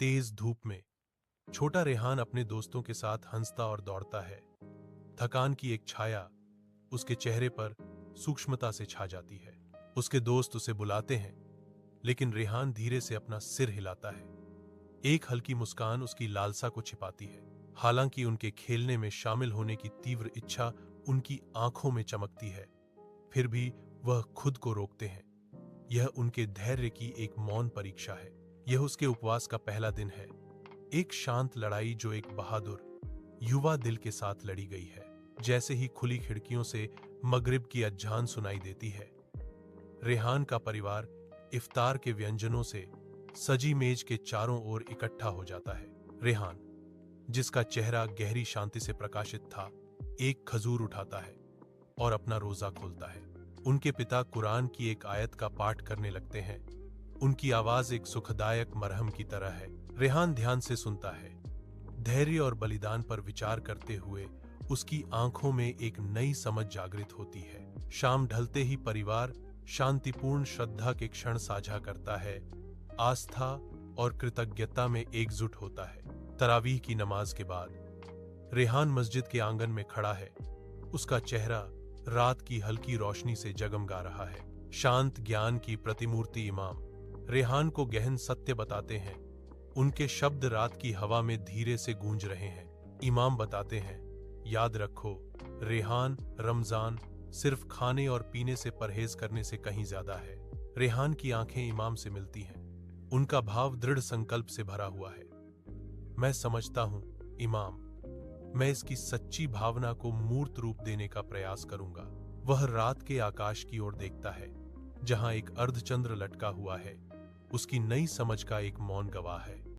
तेज धूप में छोटा रेहान अपने दोस्तों के साथ हंसता और दौड़ता है। थकान की एक छाया उसके चेहरे पर सूक्ष्मता से छा जाती है। उसके दोस्त उसे बुलाते हैं, लेकिन रेहान धीरे से अपना सिर हिलाता है। एक हल्की मुस्कान उसकी लालसा को छिपाती है। हालांकि उनके खेलने में शामिल होने की तीव्र इच्छा उनकी आंखों में चमकती है, फिर भी वह खुद को रोकते हैं। यह उनके धैर्य की एक मौन परीक्षा है। यह उसके उपवास का पहला दिन है। एक शांत लड़ाई जो एक बहादुर युवा दिल के साथ लड़ी गई है। जैसे ही खुली खिड़कियों से मगरिब की अजान सुनाई देती है, रेहान का परिवार इफ्तार के व्यंजनों से सजी मेज के चारों ओर इकट्ठा हो जाता है। रेहान, जिसका चेहरा गहरी शांति से प्रकाशित था, एक खजूर उठाता है और अपना रोजा खोलता है। उनके पिता कुरान की एक आयत का पाठ करने लगते हैं। उनकी आवाज एक सुखदायक मरहम की तरह है। रेहान ध्यान से सुनता है, धैर्य और बलिदान पर विचार करते हुए उसकी आंखों में एक नई समझ जागृत होती है। शाम ढलते ही परिवार शांतिपूर्ण श्रद्धा के क्षण साझा करता है, आस्था और कृतज्ञता में एकजुट होता है। तरावीह की नमाज के बाद रेहान मस्जिद के आंगन में खड़ा है। उसका चेहरा रात की हल्की रोशनी से जगमगा रहा है। शांत ज्ञान की प्रतिमूर्ति इमाम रेहान को गहन सत्य बताते हैं। उनके शब्द रात की हवा में धीरे से गूंज रहे हैं। इमाम बताते हैं, याद रखो रेहान, रमजान सिर्फ खाने और पीने से परहेज करने से कहीं ज्यादा है। रेहान की आंखें इमाम से मिलती हैं। उनका भाव दृढ़ संकल्प से भरा हुआ है। मैं समझता हूं इमाम, मैं इसकी सच्ची भावना को मूर्त रूप देने का प्रयास करूंगा। वह रात के आकाश की ओर देखता है, जहां एक अर्धचंद्र लटका हुआ है। उसकी नई समझ का एक मौन गवाह है।